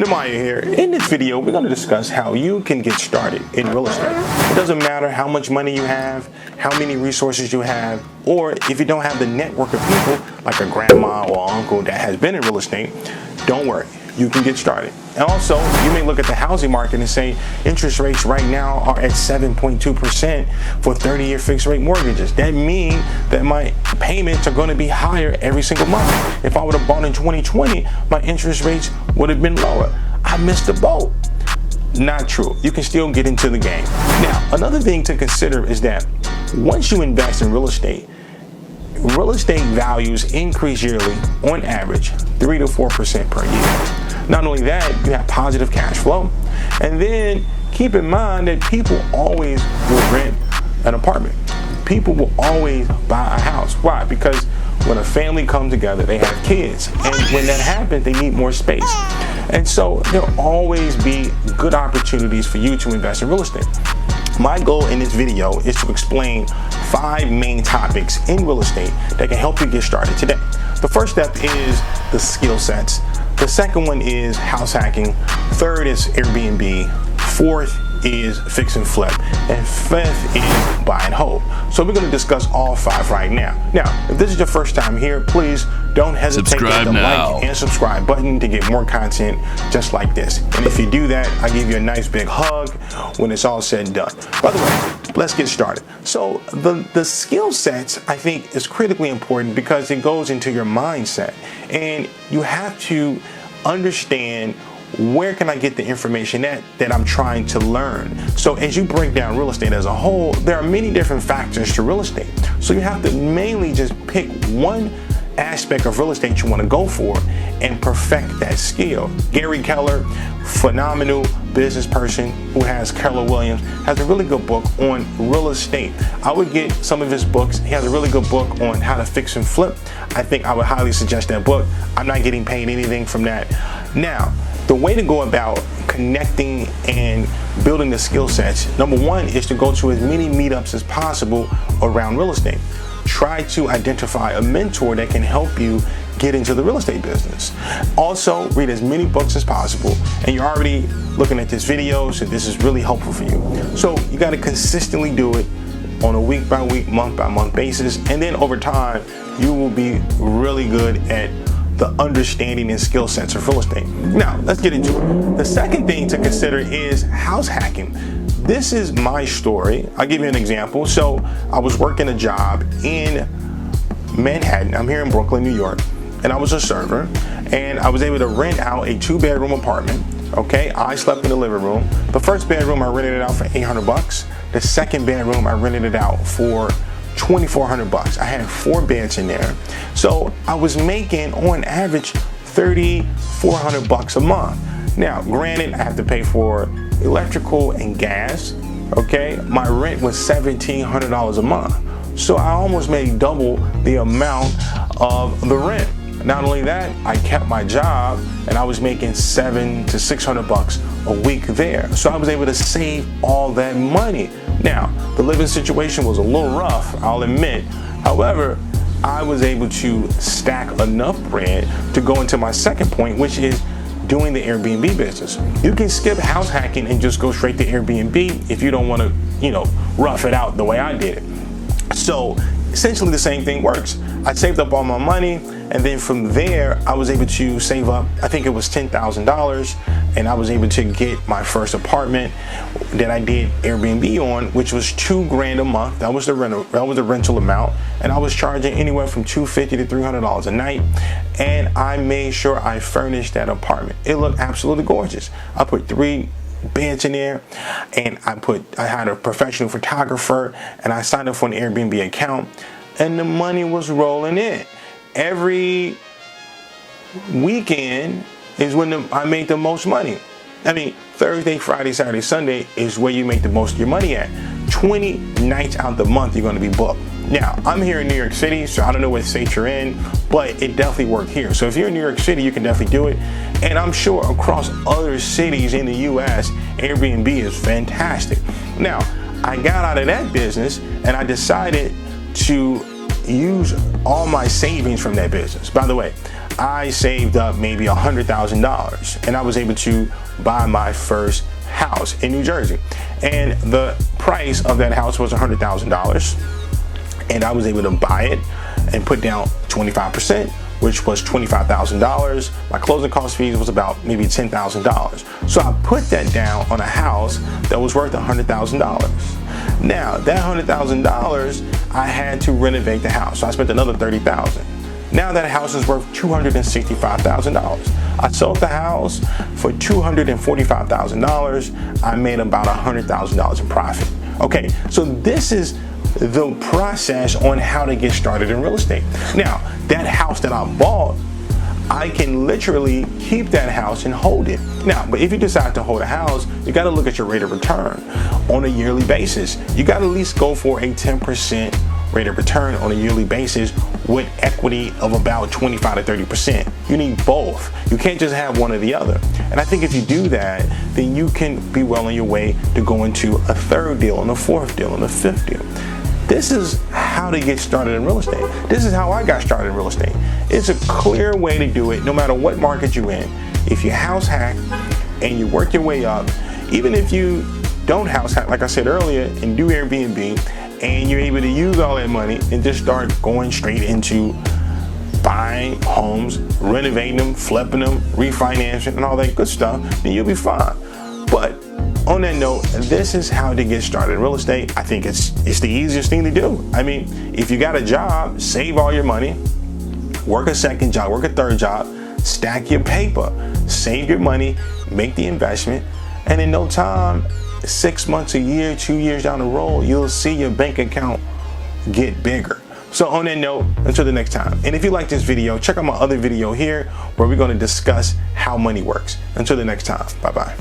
Maya here. In this video, we're going to discuss how you can get started in real estate. It doesn't matter how much money you have, how many resources you have, or if you don't have the network of people like a grandma or uncle that has been in real estate, don't worry, you can get started. And also, you may look at the housing market and say interest rates right now are at 7.2% for 30-year fixed rate mortgages. That means that my payments are going to be higher every single month. If I would have bought in 2020, my interest rates would have been lower. I missed the boat. Not true. You can still get into the game. Now, another thing to consider is that once you invest in real estate values increase yearly on average 3 to 4% per year. Not only that, you have positive cash flow. And then keep in mind that people always will rent an apartment. People will always buy a house. Why? Because when a family comes together, they have kids. And when that happens, they need more space. And so there'll always be good opportunities for you to invest in real estate. My goal in this video is to explain 5 main topics in real estate that can help you get started today. The first step is the skill sets. The second one is house hacking. Third is Airbnb. Fourth is fix and flip. And fifth is buy and hold. So we're going to discuss all 5 right now. Now, if this is your first time here, please don't hesitate to hit the like and subscribe button to get more content just like this. And if you do that, I give you a nice big hug when it's all said and done. By the way, let's get started. So the skill sets, I think, is critically important because it goes into your mindset. And you have to understand, where can I get the information that I'm trying to learn? So as you break down real estate as a whole, there are many different factors to real estate. So you have to mainly just pick one aspect of real estate you want to go for and perfect that skill. Gary Keller, phenomenal business person who has Keller Williams, has a really good book on real estate. I would get some of his books. He has a really good book on how to fix and flip. I think I would highly suggest that book. I'm not getting paid anything from that. Now, the way to go about connecting and building the skill sets, number one is to go to as many meetups as possible around real estate. Try to identify a mentor that can help you get into the real estate business. Also, read as many books as possible. And you're already looking at this video, so this is really helpful for you. So you got to consistently do it on a week by week, month by month basis. And then over time, you will be really good at the understanding and skill sets of real estate. Now, let's get into it. The second thing to consider is house hacking. This is my story. I'll give you an example. So I was working a job in Manhattan. I'm here in Brooklyn, New York, and I was a server, and I was able to rent out a 2-bedroom apartment. Okay, I slept in the living room. The first bedroom, I rented it out for $800. The second bedroom, I rented it out for $2,400. I had 4 beds in there. So I was making on average $3,400 a month. Now, granted, I have to pay for electrical and gas. Okay, my rent was $1,700 a month. So I almost made double the amount of the rent. Not only that, I kept my job and I was making $700 to $600 a week there. So I was able to save all that money. Now, the living situation was a little rough, I'll admit. However, I was able to stack enough bread to go into my second point, which is doing the Airbnb business. You can skip house hacking and just go straight to Airbnb if you don't want to, rough it out the way I did it. So essentially the same thing works. I saved up all my money, and then from there I was able to save up, I think it was $10,000, and I was able to get my first apartment that I did Airbnb on, which was $2,000 a month. That was the rental amount, and I was charging anywhere from $250 to $300 a night, and I made sure I furnished that apartment. It looked absolutely gorgeous. I put 3 beds in there, and I had a professional photographer, and I signed up for an Airbnb account, and the money was rolling in. Every weekend is when I made the most money. I mean, Thursday, Friday, Saturday, Sunday is where you make the most of your money at. 20 nights out the month you're going to be booked. Now, I'm here in New York City, so I don't know what state you're in, but it definitely worked here. So if you're in New York City, you can definitely do it. And I'm sure across other cities in the US, Airbnb is fantastic. Now, I got out of that business and I decided to use all my savings from that business. By the way, I saved up maybe $100,000 and I was able to buy my first house in New Jersey. And the price of that house was $100,000. And I was able to buy it and put down 25%, which was $25,000. My closing cost fees was about maybe $10,000. So I put that down on a house that was worth $100,000. Now, that $100,000, I had to renovate the house. So I spent another $30,000. Now that house is worth $265,000. I sold the house for $245,000. I made about $100,000 in profit. Okay, so this is the process on how to get started in real estate. Now, that house that I bought, I can literally keep that house and hold it. Now, but if you decide to hold a house, you got to look at your rate of return on a yearly basis. You got to at least go for a 10% rate of return on a yearly basis with equity of about 25 to 30%. You need both. You can't just have one or the other. And I think if you do that, then you can be well on your way to going to a third deal and a fourth deal and a fifth deal. This is how to get started in real estate. This is how I got started in real estate. It's a clear way to do it no matter what market you're in. If you house hack and you work your way up, even if you don't house hack, like I said earlier, and do Airbnb, and you're able to use all that money and just start going straight into buying homes, renovating them, flipping them, refinancing, and all that good stuff, then you'll be fine. But on that note, this is how to get started in real estate. I think it's the easiest thing to do. I mean, if you got a job, save all your money, work a second job, work a third job, stack your paper, save your money, make the investment, and in no time, 6 months, a year, 2 years down the road, you'll see your bank account get bigger. So on that note, until the next time. And if you like this video, check out my other video here where we're going to discuss how money works. Until the next time, bye-bye.